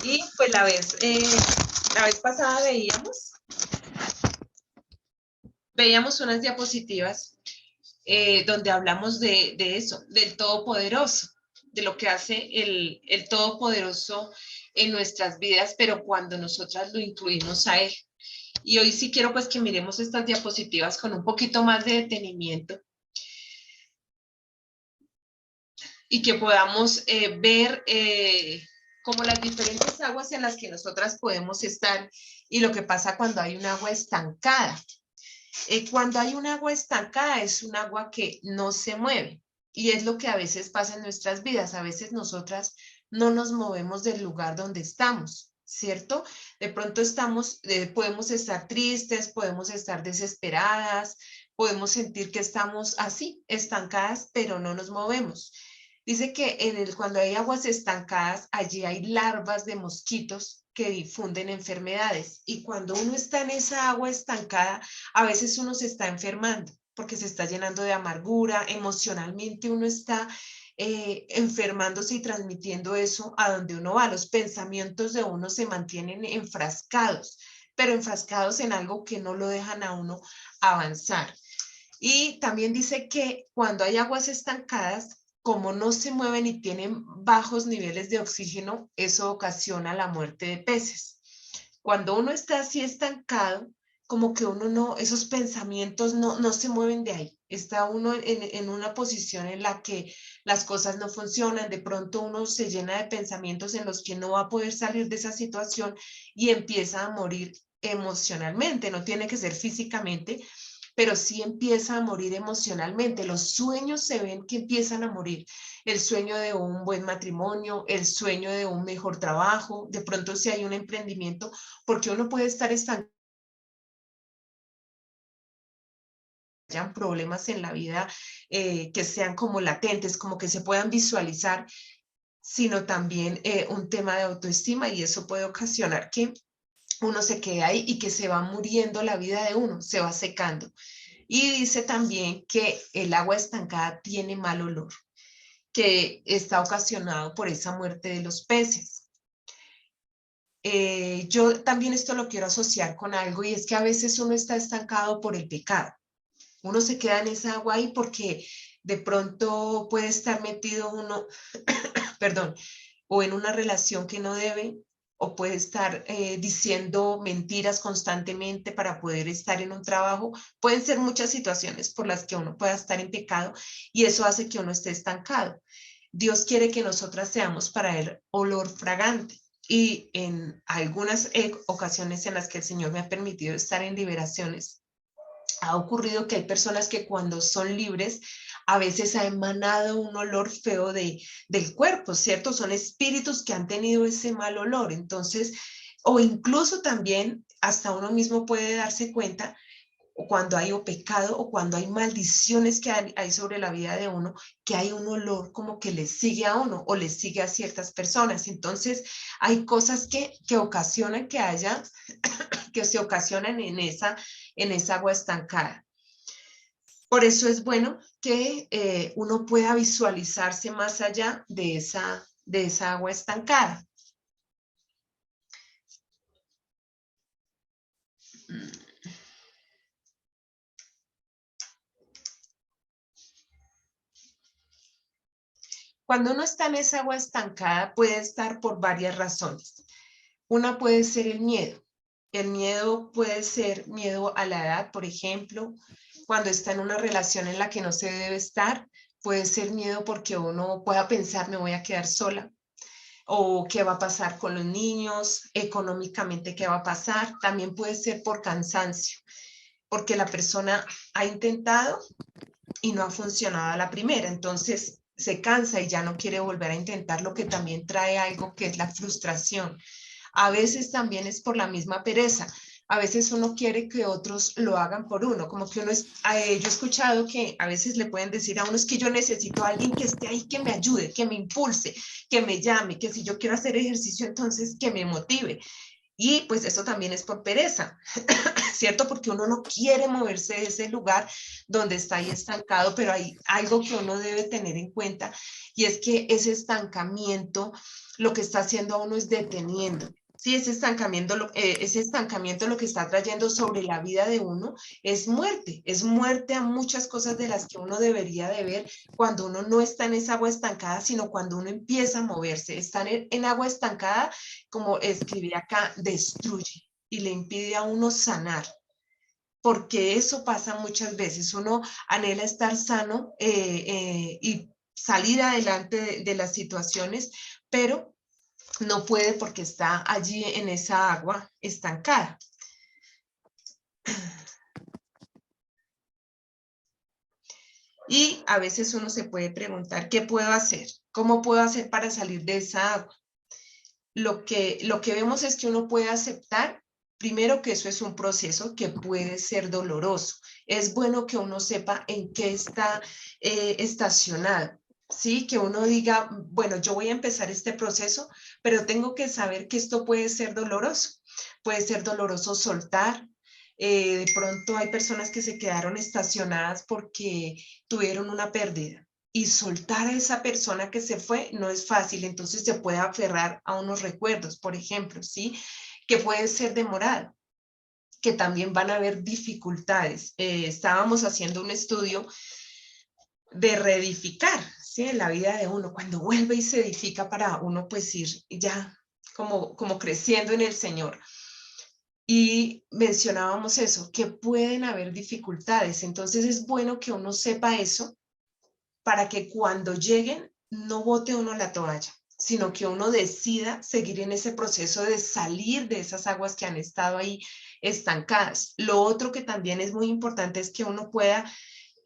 Y pues la vez pasada veíamos unas diapositivas donde hablamos de eso, del Todopoderoso, de lo que hace el Todopoderoso en nuestras vidas, pero cuando nosotras lo incluimos a Él. Y hoy sí quiero pues que miremos estas diapositivas con un poquito más de detenimiento y que podamos ver como las diferentes aguas en las que nosotras podemos estar y lo que pasa cuando hay un agua estancada. Cuando hay un agua estancada es un agua que no se mueve y es lo que a veces pasa en nuestras vidas. A veces nosotras no nos movemos del lugar donde estamos, ¿cierto? De pronto podemos estar tristes, podemos estar desesperadas, podemos sentir que estamos así, estancadas, pero no nos movemos. Dice que cuando hay aguas estancadas, allí hay larvas de mosquitos que difunden enfermedades. Y cuando uno está en esa agua estancada, a veces uno se está enfermando porque se está llenando de amargura, emocionalmente uno está enfermándose y transmitiendo eso a donde uno va. Los pensamientos de uno se mantienen enfrascados, pero enfrascados en algo que no lo dejan a uno avanzar. Y también dice que cuando hay aguas estancadas, como no se mueven y tienen bajos niveles de oxígeno, eso ocasiona la muerte de peces. Cuando uno está así estancado, como que uno no, esos pensamientos no se mueven de ahí. Está uno en una posición en la que las cosas no funcionan, de pronto uno se llena de pensamientos en los que no va a poder salir de esa situación y empieza a morir emocionalmente, no tiene que ser físicamente, pero sí empieza a morir emocionalmente. Los sueños se ven que empiezan a morir. El sueño de un buen matrimonio, el sueño de un mejor trabajo, de pronto si hay un emprendimiento, porque uno puede estar estancado, hayan problemas en la vida que sean como latentes, como que se puedan visualizar, sino también un tema de autoestima y eso puede ocasionar que uno se quede ahí y que se va muriendo la vida de uno, se va secando. Y dice también que el agua estancada tiene mal olor, que está ocasionado por esa muerte de los peces. Yo también esto lo quiero asociar con algo y es que a veces uno está estancado por el pecado. Uno se queda en esa agua ahí porque de pronto puede estar metido uno, perdón, o en una relación que no debe, o puede estar diciendo mentiras constantemente para poder estar en un trabajo. Pueden ser muchas situaciones por las que uno pueda estar en pecado y eso hace que uno esté estancado. Dios quiere que nosotras seamos para Él olor fragante. Y en algunas ocasiones en las que el Señor me ha permitido estar en liberaciones, ha ocurrido que hay personas que cuando son libres a veces ha emanado un olor feo del cuerpo, ¿cierto? Son espíritus que han tenido ese mal olor. Entonces, o incluso también hasta uno mismo puede darse cuenta o cuando hay o pecado o cuando hay maldiciones que hay sobre la vida de uno, que hay un olor como que le sigue a uno o le sigue a ciertas personas. Entonces, hay cosas que ocasionan que haya, que se ocasionan en esa agua estancada. Por eso es bueno que uno pueda visualizarse más allá de esa agua estancada. Cuando uno está en esa agua estancada puede estar por varias razones. Una puede ser el miedo. El miedo puede ser miedo a la edad, por ejemplo, cuando está en una relación en la que no se debe estar, puede ser miedo porque uno pueda pensar, me voy a quedar sola, o qué va a pasar con los niños, económicamente qué va a pasar. También puede ser por cansancio, porque la persona ha intentado y no ha funcionado a la primera, entonces se cansa y ya no quiere volver a intentar, lo que también trae algo que es la frustración. A veces también es por la misma pereza. A veces uno quiere que otros lo hagan por uno, como que yo he escuchado que a veces le pueden decir a uno, es que yo necesito a alguien que esté ahí, que me ayude, que me impulse, que me llame, que si yo quiero hacer ejercicio, entonces que me motive. Y pues eso también es por pereza, ¿cierto? Porque uno no quiere moverse de ese lugar donde está ahí estancado, pero hay algo que uno debe tener en cuenta y es que ese estancamiento lo que está haciendo a uno es deteniendo. Sí, ese estancamiento lo que está trayendo sobre la vida de uno es muerte a muchas cosas de las que uno debería de ver cuando uno no está en esa agua estancada, sino cuando uno empieza a moverse. Estar en agua estancada, como escribir acá, destruye y le impide a uno sanar, porque eso pasa muchas veces. Uno anhela estar sano y salir adelante de las situaciones, pero no puede porque está allí en esa agua estancada. Y a veces uno se puede preguntar, ¿qué puedo hacer? ¿Cómo puedo hacer para salir de esa agua? Lo que vemos es que uno puede aceptar, primero, que eso es un proceso que puede ser doloroso. Es bueno que uno sepa en qué está estacionado, ¿sí? Que uno diga, bueno, yo voy a empezar este proceso, pero tengo que saber que esto puede ser doloroso. Puede ser doloroso soltar. De pronto hay personas que se quedaron estacionadas porque tuvieron una pérdida y soltar a esa persona que se fue no es fácil, entonces se puede aferrar a unos recuerdos, por ejemplo, ¿sí? Que puede ser demorado, que también van a haber dificultades. Estábamos haciendo un estudio de reedificar, ¿sí? En la vida de uno, cuando vuelve y se edifica para uno, pues ir ya como creciendo en el Señor. Y mencionábamos eso, que pueden haber dificultades, entonces es bueno que uno sepa eso para que cuando lleguen no bote uno la toalla, sino que uno decida seguir en ese proceso de salir de esas aguas que han estado ahí estancadas. Lo otro que también es muy importante es que uno pueda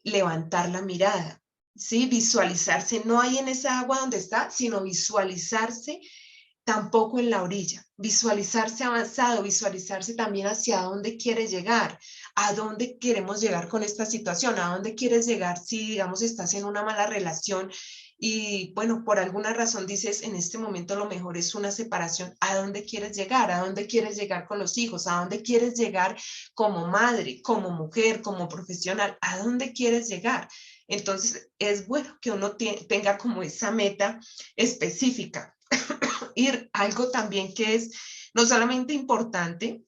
levantar la mirada, ¿sí? Visualizarse, no ahí en esa agua donde está, sino visualizarse tampoco en la orilla, visualizarse avanzado, visualizarse también hacia dónde quiere llegar, a dónde queremos llegar con esta situación, a dónde quieres llegar si, digamos, estás en una mala relación y, bueno, por alguna razón dices, en este momento lo mejor es una separación, ¿a dónde quieres llegar? ¿A dónde quieres llegar con los hijos? ¿A dónde quieres llegar como madre, como mujer, como profesional? ¿A dónde quieres llegar? Entonces, es bueno que uno tenga como esa meta específica. Ir algo también que es no solamente importante,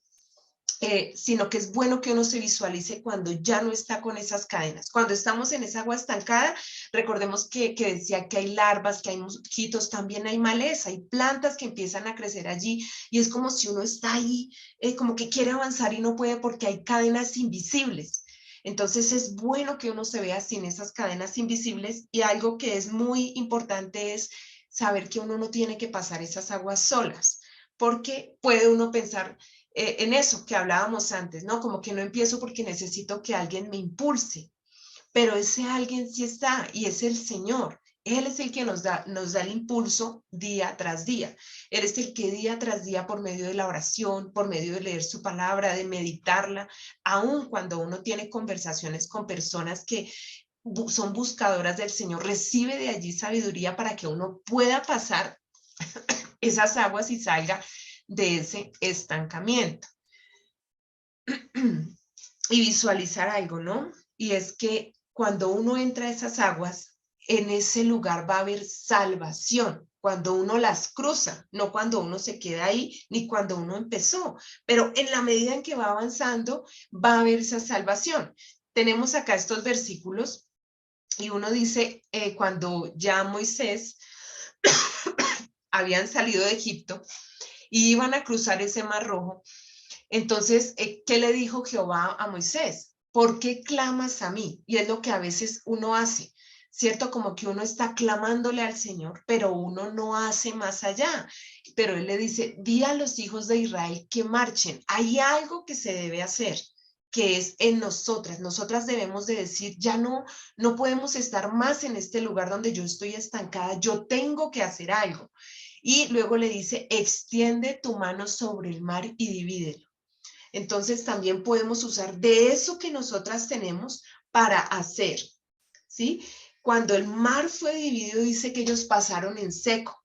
sino que es bueno que uno se visualice cuando ya no está con esas cadenas. Cuando estamos en esa agua estancada, recordemos que decía que hay larvas, que hay mosquitos, también hay maleza, hay plantas que empiezan a crecer allí y es como si uno está ahí, como que quiere avanzar y no puede porque hay cadenas invisibles. Entonces es bueno que uno se vea sin esas cadenas invisibles y algo que es muy importante es saber que uno no tiene que pasar esas aguas solas, porque puede uno pensar en eso que hablábamos antes, ¿no? Como que no empiezo porque necesito que alguien me impulse, pero ese alguien sí está y es el Señor. Él es el que nos da el impulso día tras día. Él es el que día tras día, por medio de la oración, por medio de leer su palabra, de meditarla, aun cuando uno tiene conversaciones con personas que son buscadoras del Señor, recibe de allí sabiduría para que uno pueda pasar esas aguas y salga de ese estancamiento. Y visualizar algo, ¿no? Y es que cuando uno entra a esas aguas, en ese lugar va a haber salvación, cuando uno las cruza, no cuando uno se queda ahí, ni cuando uno empezó, pero en la medida en que va avanzando, va a haber esa salvación. Tenemos acá estos versículos y uno dice, cuando ya Moisés habían salido de Egipto y iban a cruzar ese mar rojo, entonces, ¿qué le dijo Jehová a Moisés? ¿Por qué clamas a mí? Y es lo que a veces uno hace, ¿cierto? Como que uno está clamándole al Señor, pero uno no hace más allá. Pero Él le dice, di a los hijos de Israel que marchen. Hay algo que se debe hacer, que es en nosotras. Nosotras debemos de decir, ya no podemos estar más en este lugar donde yo estoy estancada. Yo tengo que hacer algo. Y luego le dice, extiende tu mano sobre el mar y divídelo. Entonces también podemos usar de eso que nosotras tenemos para hacer, ¿sí? Cuando el mar fue dividido, dice que ellos pasaron en seco.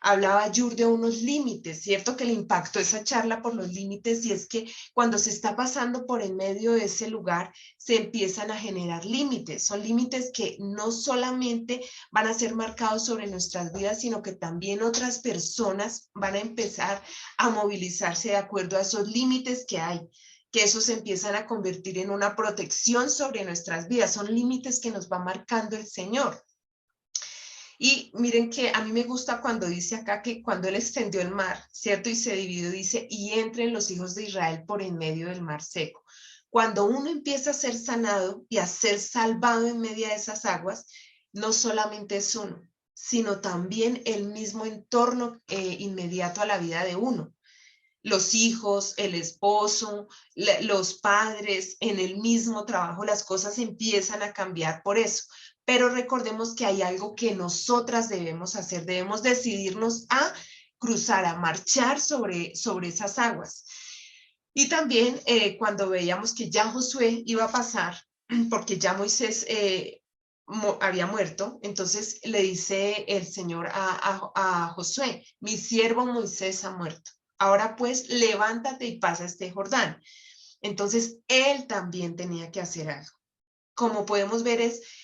Hablaba Yur de unos límites, ¿cierto? Que le impactó esa charla por los límites, y es que cuando se está pasando por en medio de ese lugar, se empiezan a generar límites. Son límites que no solamente van a ser marcados sobre nuestras vidas, sino que también otras personas van a empezar a movilizarse de acuerdo a esos límites que hay, que esos se empiezan a convertir en una protección sobre nuestras vidas. Son límites que nos va marcando el Señor. Y miren que a mí me gusta cuando dice acá que cuando él extendió el mar, ¿cierto? Y se dividió, dice, y entren los hijos de Israel por en medio del mar seco. Cuando uno empieza a ser sanado y a ser salvado en medio de esas aguas, no solamente es uno, sino también el mismo entorno inmediato a la vida de uno. Los hijos, el esposo, los padres, en el mismo trabajo, las cosas empiezan a cambiar por eso. Pero recordemos que hay algo que nosotras debemos hacer, debemos decidirnos a cruzar, a marchar sobre esas aguas. Y también cuando veíamos que ya Josué iba a pasar, porque ya Moisés había muerto, entonces le dice el Señor a Josué, mi siervo Moisés ha muerto. Ahora pues, levántate y pasa este Jordán. Entonces, él también tenía que hacer algo. Como podemos ver,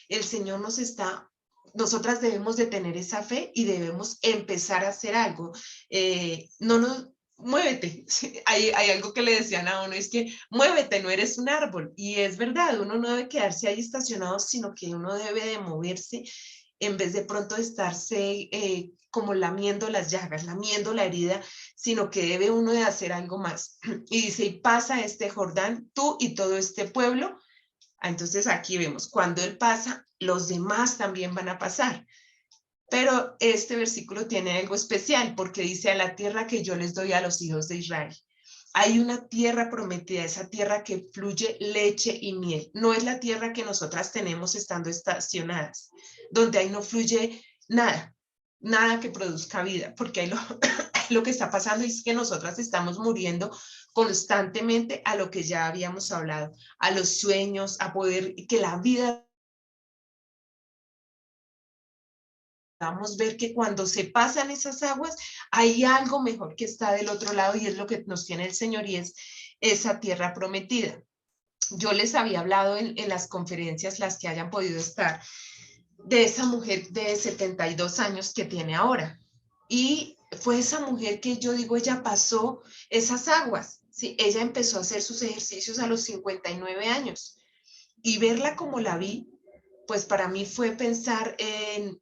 el Señor nosotras debemos de tener esa fe y debemos empezar a hacer algo. Muévete. Hay algo que le decían a uno, es que muévete, no eres un árbol. Y es verdad, uno no debe quedarse ahí estacionado, sino que uno debe de moverse en vez de pronto estarse como lamiendo las llagas, lamiendo la herida, sino que debe uno de hacer algo más. Y dice, y pasa este Jordán, tú y todo este pueblo. Entonces aquí vemos, cuando él pasa, los demás también van a pasar. Pero este versículo tiene algo especial porque dice, a la tierra que yo les doy a los hijos de Israel. Hay una tierra prometida, esa tierra que fluye leche y miel. No es la tierra que nosotras tenemos estando estacionadas, donde ahí no fluye nada, nada que produzca vida, porque ahí lo que está pasando es que nosotras estamos muriendo constantemente a lo que ya habíamos hablado, a los sueños, a poder que la vida. Vamos a ver que cuando se pasan esas aguas, hay algo mejor que está del otro lado, y es lo que nos tiene el Señor, y es esa tierra prometida. Yo les había hablado en las conferencias, las que hayan podido estar, de esa mujer de 72 años que tiene ahora. Y fue esa mujer que yo digo, ella pasó esas aguas. ¿Sí? Ella empezó a hacer sus ejercicios a los 59 años. Y verla como la vi, pues para mí fue pensar en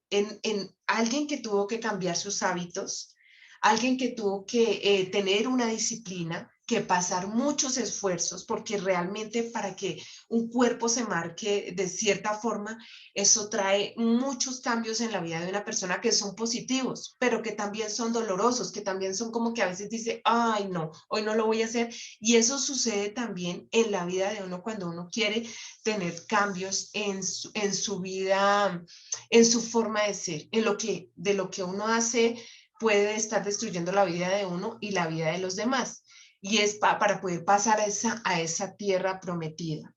alguien que tuvo que cambiar sus hábitos, alguien que tuvo que tener una disciplina, que pasar muchos esfuerzos, porque realmente para que un cuerpo se marque de cierta forma, eso trae muchos cambios en la vida de una persona que son positivos, pero que también son dolorosos, que también son como que a veces dice, ay no, hoy no lo voy a hacer. Y eso sucede también en la vida de uno cuando uno quiere tener cambios en su vida, en su forma de ser, de lo que uno hace puede estar destruyendo la vida de uno y la vida de los demás. Y es para poder pasar a esa tierra prometida.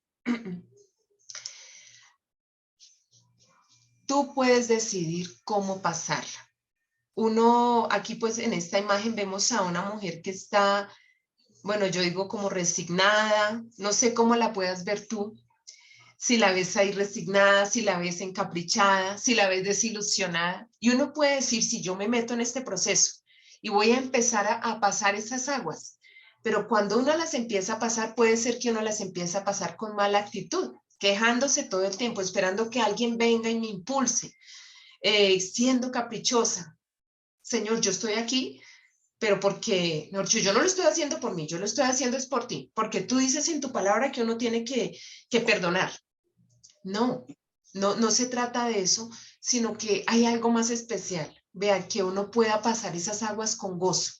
Tú puedes decidir cómo pasarla. Uno, aquí pues en esta imagen vemos a una mujer que está, bueno, yo digo como resignada, no sé cómo la puedas ver tú, si la ves ahí resignada, si la ves encaprichada, si la ves desilusionada. Y uno puede decir, si yo me meto en este proceso y voy a empezar a pasar esas aguas, pero cuando uno las empieza a pasar, puede ser que uno las empiece a pasar con mala actitud, quejándose todo el tiempo, esperando que alguien venga y me impulse, siendo caprichosa. Señor, yo estoy aquí, pero porque, no, yo no lo estoy haciendo por mí, yo lo estoy haciendo es por ti, porque tú dices en tu palabra que uno tiene que perdonar. No, no se trata de eso, sino que hay algo más especial. Vean, que uno pueda pasar esas aguas con gozo.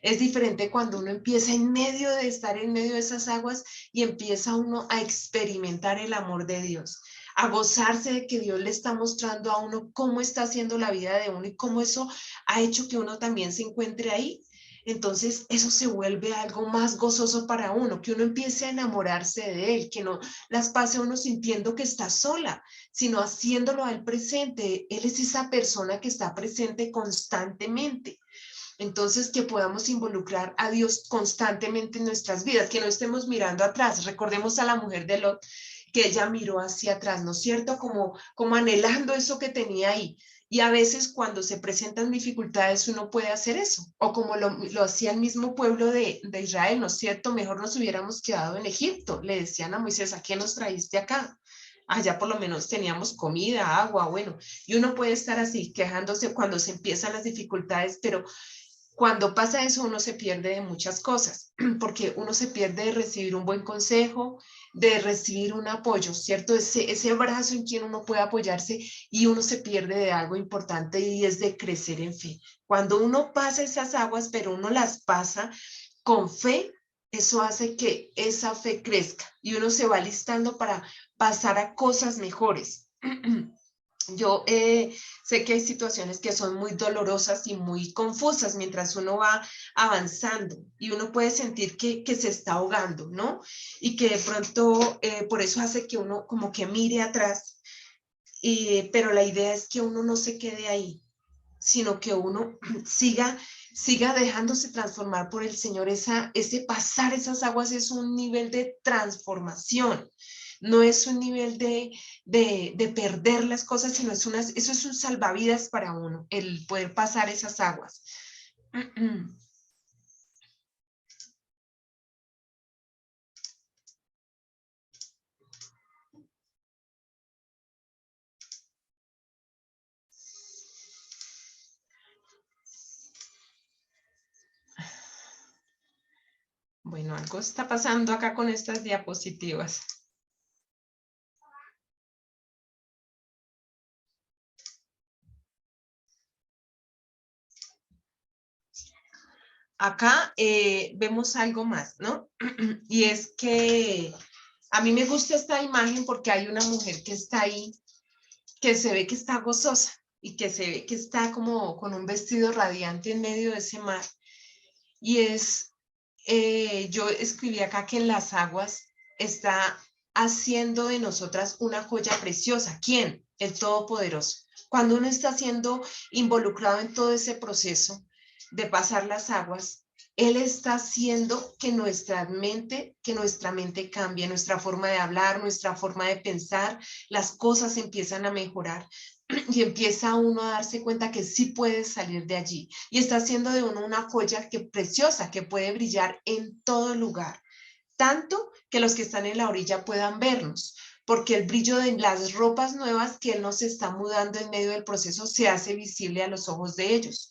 Es diferente cuando uno empieza en medio de estar en medio de esas aguas y empieza uno a experimentar el amor de Dios, a gozarse de que Dios le está mostrando a uno cómo está haciendo la vida de uno y cómo eso ha hecho que uno también se encuentre ahí. Entonces eso se vuelve algo más gozoso para uno, que uno empiece a enamorarse de él, que no las pase uno sintiendo que está sola, sino haciéndolo a él presente. Él es esa persona que está presente constantemente. Entonces, que podamos involucrar a Dios constantemente en nuestras vidas, que no estemos mirando atrás. Recordemos a la mujer de Lot, que ella miró hacia atrás, ¿no es cierto? Como anhelando eso que tenía ahí. Y a veces cuando se presentan dificultades uno puede hacer eso, o como lo hacía el mismo pueblo de Israel, ¿no es cierto? Mejor nos hubiéramos quedado en Egipto. Le decían a Moisés, ¿a qué nos traíste acá? Allá por lo menos teníamos comida, agua, bueno, y uno puede estar así quejándose cuando se empiezan las dificultades, pero cuando pasa eso uno se pierde de muchas cosas, porque uno se pierde de recibir un buen consejo, de recibir un apoyo, ¿cierto? Ese brazo en quien uno puede apoyarse y uno se pierde de algo importante y es de crecer en fe. Cuando uno pasa esas aguas, pero uno las pasa con fe, eso hace que esa fe crezca y uno se va listando para pasar a cosas mejores. Yo sé que hay situaciones que son muy dolorosas y muy confusas mientras uno va avanzando y uno puede sentir que se está ahogando, ¿no? Y que de pronto por eso hace que uno como que mire atrás, pero la idea es que uno no se quede ahí, sino que uno siga dejándose transformar por el Señor. Ese pasar esas aguas es un nivel de transformación. No es un nivel de perder las cosas, sino eso es un salvavidas para uno, el poder pasar esas aguas. Bueno, algo está pasando acá con estas diapositivas. Acá vemos algo más, ¿no? Y es que a mí me gusta esta imagen porque hay una mujer que está ahí, que se ve que está gozosa y que se ve que está como con un vestido radiante en medio de ese mar. Y yo escribí acá que en las aguas está haciendo de nosotras una joya preciosa. ¿Quién? El Todopoderoso. Cuando uno está siendo involucrado en todo ese proceso de pasar las aguas, Él está haciendo que nuestra mente cambie, nuestra forma de hablar, nuestra forma de pensar, las cosas empiezan a mejorar y empieza uno a darse cuenta que sí puede salir de allí y está haciendo de uno una joya preciosa que puede brillar en todo lugar, tanto que los que están en la orilla puedan vernos, porque el brillo de las ropas nuevas que Él nos está mudando en medio del proceso se hace visible a los ojos de ellos.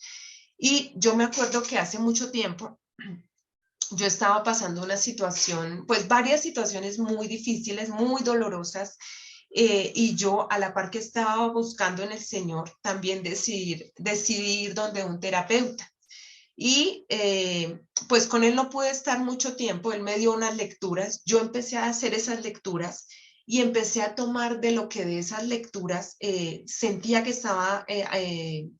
Y yo me acuerdo que hace mucho tiempo yo estaba pasando una situación, pues varias situaciones muy difíciles, muy dolorosas, y yo a la par que estaba buscando en el Señor, también decidí ir donde un terapeuta. Y pues con él no pude estar mucho tiempo, él me dio unas lecturas, yo empecé a hacer esas lecturas y empecé a tomar de lo que de esas lecturas sentía que estaba,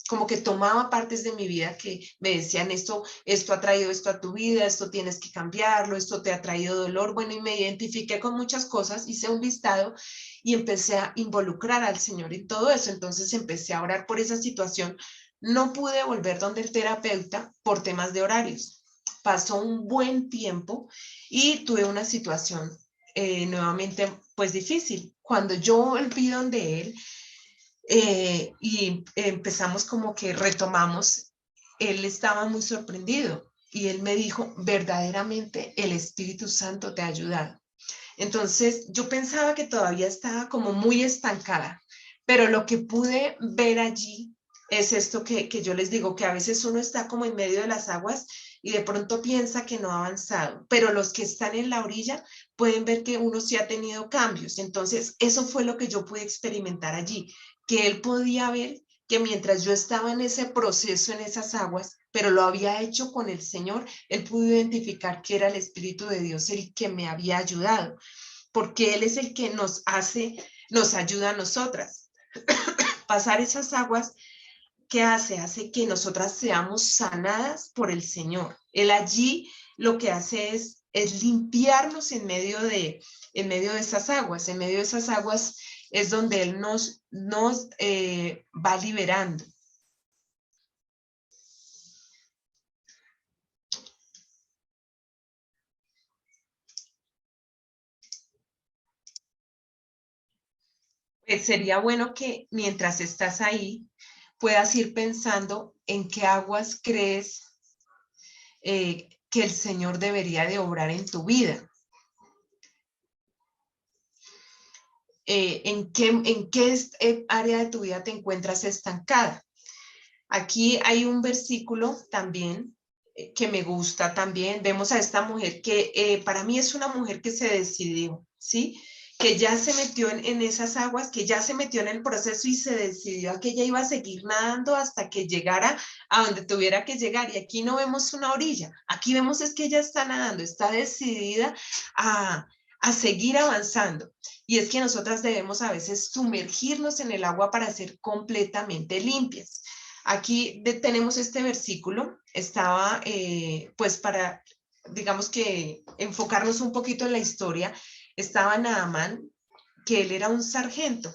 como que tomaba partes de mi vida que me decían esto ha traído esto a tu vida, esto tienes que cambiarlo, esto te ha traído dolor, bueno, y me identifiqué con muchas cosas, hice un listado y empecé a involucrar al Señor en todo eso, entonces empecé a orar por esa situación. No pude volver donde el terapeuta por temas de horarios. Pasó un buen tiempo y tuve una situación nuevamente pues difícil. Cuando yo volví donde él y empezamos como que retomamos, él estaba muy sorprendido y él me dijo, verdaderamente el Espíritu Santo te ha ayudado. Entonces yo pensaba que todavía estaba como muy estancada, pero lo que pude ver allí es esto que yo les digo, que a veces uno está como en medio de las aguas y de pronto piensa que no ha avanzado, pero los que están en la orilla pueden ver que uno sí ha tenido cambios. Entonces eso fue lo que yo pude experimentar allí, que él podía ver que mientras yo estaba en ese proceso, en esas aguas, pero lo había hecho con el Señor, él pudo identificar que era el Espíritu de Dios el que me había ayudado, porque Él es el que nos ayuda a nosotras. Pasar esas aguas, ¿qué hace? Hace que nosotras seamos sanadas por el Señor. Él allí lo que hace es limpiarnos en medio de esas aguas. En medio de esas aguas es donde Él nos va liberando. sería bueno que mientras estás ahí puedas ir pensando en qué aguas crees que el Señor debería de obrar en tu vida. ¿En qué área de tu vida te encuentras estancada? Aquí hay un versículo también que me gusta también. Vemos a esta mujer que para mí es una mujer que se decidió, ¿sí? Que ya se metió en esas aguas, que ya se metió en el proceso y se decidió a que ella iba a seguir nadando hasta que llegara a donde tuviera que llegar. Y aquí no vemos una orilla, aquí vemos es que ella está nadando, está decidida a seguir avanzando. Y es que nosotras debemos a veces sumergirnos en el agua para ser completamente limpias. Aquí tenemos este versículo, estaba pues para, digamos que enfocarnos un poquito en la historia, estaba Naamán, que él era un sargento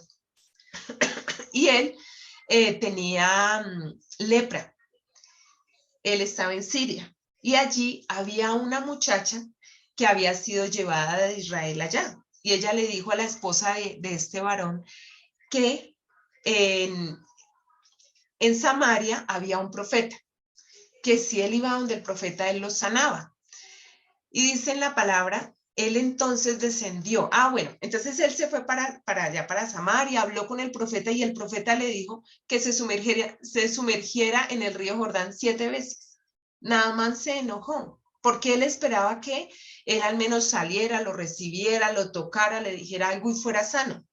y él tenía lepra, él estaba en Siria y allí había una muchacha que había sido llevada de Israel allá y ella le dijo a la esposa de este varón que en Samaria había un profeta, que si él iba donde el profeta, él lo sanaba. Y dice en la palabra, él entonces descendió. Bueno, entonces él se fue para allá, para Samaria, habló con el profeta y el profeta le dijo que se sumergiera en el río Jordán 7 veces. Naamán se enojó porque él esperaba que él al menos saliera, lo recibiera, lo tocara, le dijera algo y fuera sano.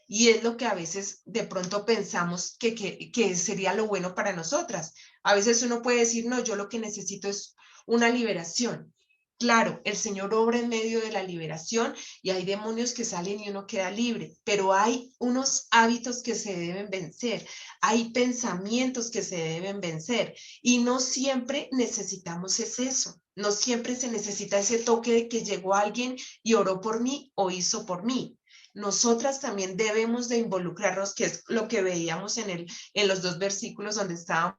Y es lo que a veces de pronto pensamos que sería lo bueno para nosotras. A veces uno puede decir, no, yo lo que necesito es una liberación. Claro, el Señor obra en medio de la liberación y hay demonios que salen y uno queda libre, pero hay unos hábitos que se deben vencer, hay pensamientos que se deben vencer y no siempre necesitamos eso, no siempre se necesita ese toque de que llegó alguien y oró por mí o hizo por mí. Nosotras también debemos de involucrarnos, que es lo que veíamos en los 2 versículos donde estábamos,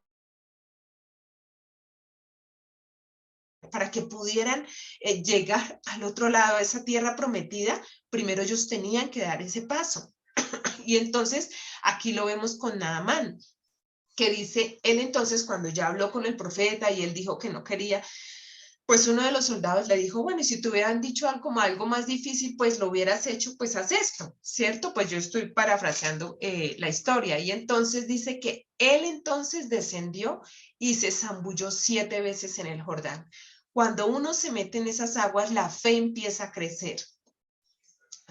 para que pudieran llegar al otro lado de esa tierra prometida, primero ellos tenían que dar ese paso. Y entonces aquí lo vemos con Naamán, que dice, él entonces cuando ya habló con el profeta y él dijo que no quería, pues uno de los soldados le dijo, bueno, y si te hubieran dicho algo más difícil, pues lo hubieras hecho, pues haz esto, ¿cierto? Pues yo estoy parafraseando la historia. Y entonces dice que él entonces descendió y se zambulló 7 veces en el Jordán. Cuando uno se mete en esas aguas, la fe empieza a crecer.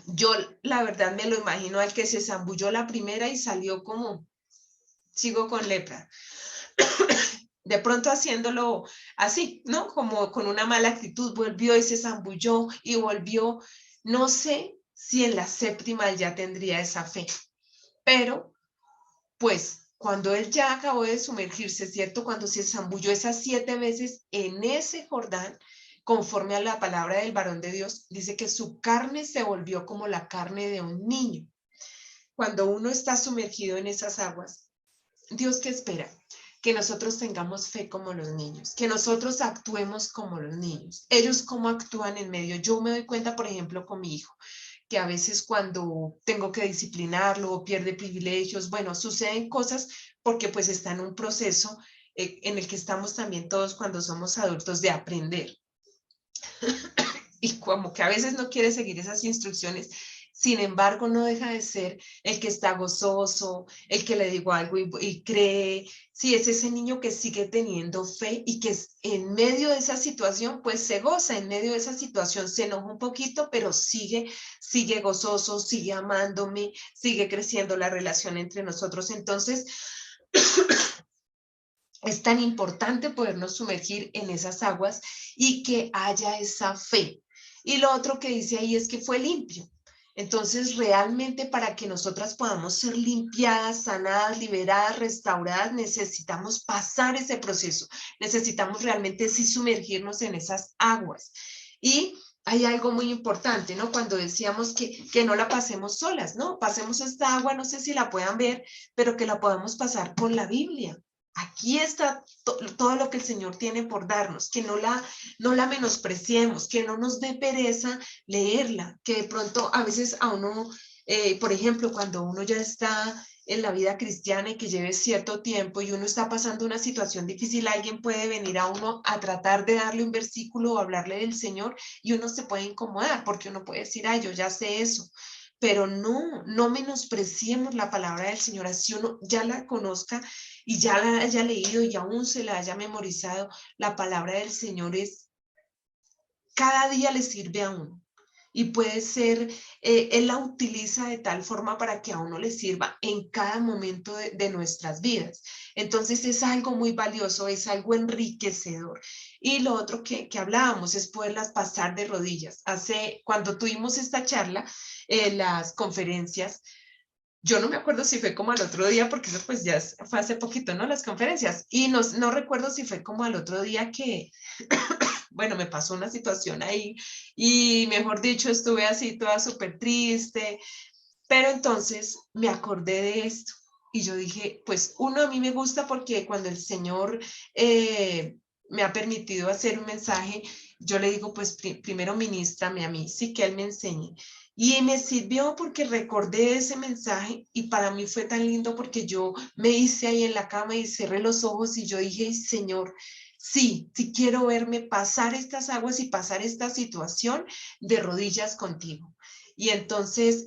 Yo la verdad me lo imagino al que se zambulló la primera y salió como, sigo con lepra. De pronto haciéndolo así, ¿no? Como con una mala actitud, volvió y se zambulló y volvió. No sé si en la 7ª ya tendría esa fe, pero pues cuando él ya acabó de sumergirse, ¿cierto? Cuando se zambulló esas 7 veces en ese Jordán, conforme a la palabra del varón de Dios, dice que su carne se volvió como la carne de un niño. Cuando uno está sumergido en esas aguas, ¿Dios qué espera? Que nosotros tengamos fe como los niños, que nosotros actuemos como los niños. Ellos cómo actúan en medio. Yo me doy cuenta, por ejemplo, con mi hijo, que a veces cuando tengo que disciplinarlo o pierde privilegios, bueno, suceden cosas porque pues está en un proceso en el que estamos también todos cuando somos adultos de aprender. Y como que a veces no quiere seguir esas instrucciones, sin embargo no deja de ser el que está gozoso, el que le digo algo y cree, sí, es ese niño que sigue teniendo fe y que en medio de esa situación pues se goza, en medio de esa situación se enoja un poquito, pero sigue gozoso, sigue amándome, sigue creciendo la relación entre nosotros. Entonces, es tan importante podernos sumergir en esas aguas y que haya esa fe. Y lo otro que dice ahí es que fue limpio. Entonces, realmente para que nosotras podamos ser limpiadas, sanadas, liberadas, restauradas, necesitamos pasar ese proceso. Necesitamos realmente sí sumergirnos en esas aguas. Y hay algo muy importante, ¿no? Cuando decíamos que no la pasemos solas, ¿no? Pasemos esta agua, no sé si la puedan ver, pero que la podamos pasar con la Biblia. Aquí está todo lo que el Señor tiene por darnos, que no la menospreciemos, que no nos dé pereza leerla, que de pronto a veces a uno Por ejemplo, cuando uno ya está en la vida cristiana y que lleve cierto tiempo y uno está pasando una situación difícil, alguien puede venir a uno a tratar de darle un versículo o hablarle del Señor y uno se puede incomodar porque uno puede decir, ay, yo ya sé eso. Pero no menospreciemos la palabra del Señor, así uno ya la conozca y ya la haya leído y aún se la haya memorizado. La palabra del Señor es, cada día le sirve a uno. Y puede ser, Él la utiliza de tal forma para que a uno le sirva en cada momento de nuestras vidas. Entonces es algo muy valioso, es algo enriquecedor. Y lo otro que hablábamos es poderlas pasar de rodillas. Cuando tuvimos esta charla, las conferencias, yo no me acuerdo si fue como al otro día, porque eso pues ya fue hace poquito, ¿no? Las conferencias. Y no recuerdo si fue como al otro día que bueno, me pasó una situación ahí y mejor dicho, estuve así toda súper triste, pero entonces me acordé de esto y yo dije, pues uno a mí me gusta porque cuando el Señor me ha permitido hacer un mensaje, yo le digo, pues primero ministrame a mí, sí que Él me enseñe. Y me sirvió porque recordé ese mensaje y para mí fue tan lindo porque yo me hice ahí en la cama y cerré los ojos y yo dije, Señor, sí quiero verme pasar estas aguas y pasar esta situación de rodillas contigo. Y entonces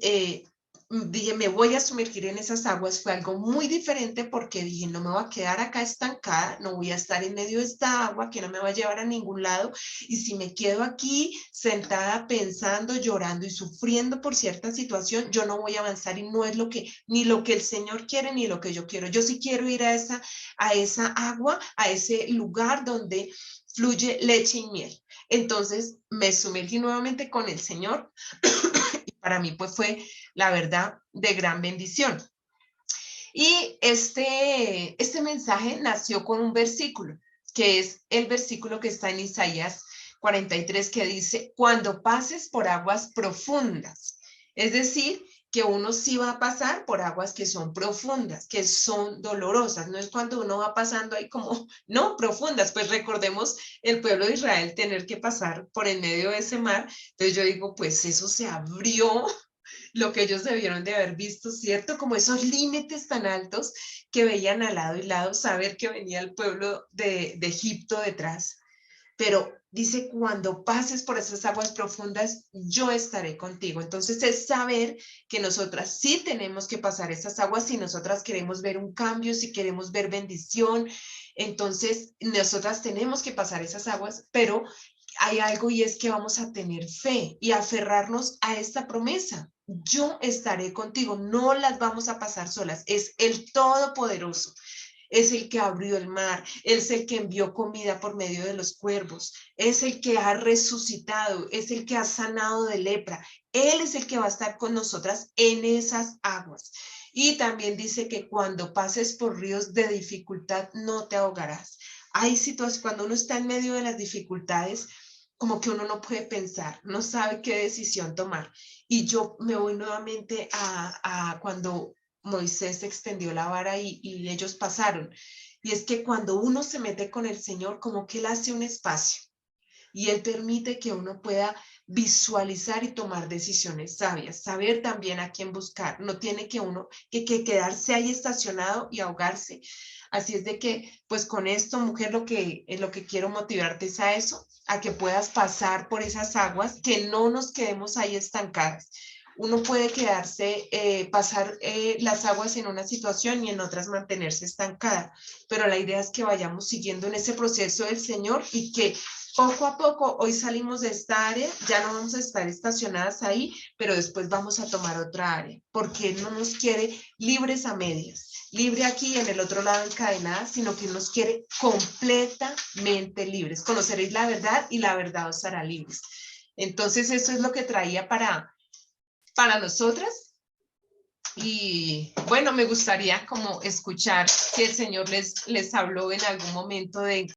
dije, me voy a sumergir en esas aguas. Fue algo muy diferente porque dije, no me voy a quedar acá estancada, no voy a estar en medio de esta agua que no me va a llevar a ningún lado. Y si me quedo aquí sentada pensando, llorando y sufriendo por cierta situación, yo no voy a avanzar y no es ni lo que el Señor quiere ni lo que yo quiero. Yo sí quiero ir a esa agua, a ese lugar donde fluye leche y miel. Entonces me sumergí nuevamente con el Señor y para mí pues fue la verdad de gran bendición. Y este mensaje nació con un versículo, que es el versículo que está en Isaías 43, que dice, cuando pases por aguas profundas. Es decir, que uno sí va a pasar por aguas que son profundas, que son dolorosas. No es cuando uno va pasando ahí como, no, profundas. Pues recordemos el pueblo de Israel tener que pasar por en medio de ese mar. Entonces yo digo, pues eso se abrió lo que ellos debieron de haber visto, ¿cierto? Como esos límites tan altos que veían al lado y lado, saber que venía el pueblo de Egipto detrás. Pero dice, cuando pases por esas aguas profundas, yo estaré contigo. Entonces es saber que nosotras sí tenemos que pasar esas aguas si nosotras queremos ver un cambio, si queremos ver bendición. Entonces nosotras tenemos que pasar esas aguas, pero hay algo y es que vamos a tener fe y aferrarnos a esta promesa. Yo estaré contigo, no las vamos a pasar solas, es el Todopoderoso, es el que abrió el mar, es el que envió comida por medio de los cuervos, es el que ha resucitado, es el que ha sanado de lepra, Él es el que va a estar con nosotras en esas aguas. Y también dice que cuando pases por ríos de dificultad no te ahogarás. Hay situaciones, cuando uno está en medio de las dificultades, como que uno no puede pensar, no sabe qué decisión tomar. Y yo me voy nuevamente a cuando Moisés extendió la vara y ellos pasaron. Y es que cuando uno se mete con el Señor, como que Él hace un espacio y Él permite que uno pueda visualizar y tomar decisiones sabias, saber también a quién buscar. No tiene que uno que quedarse ahí estacionado y ahogarse. Así es de que, pues con esto, mujer, lo que quiero motivarte es a eso, a que puedas pasar por esas aguas, que no nos quedemos ahí estancadas. Uno puede quedarse, pasar las aguas en una situación y en otras mantenerse estancada, pero la idea es que vayamos siguiendo en ese proceso del Señor y que poco a poco, hoy salimos de esta área, ya no vamos a estar estacionadas ahí, pero después vamos a tomar otra área, porque Él no nos quiere libres a medias, libre aquí y en el otro lado encadenadas, sino que nos quiere completamente libres. Conoceréis la verdad y la verdad os hará libres. Entonces, eso es lo que traía para nosotras. Y bueno, me gustaría como escuchar si el Señor les habló en algún momento de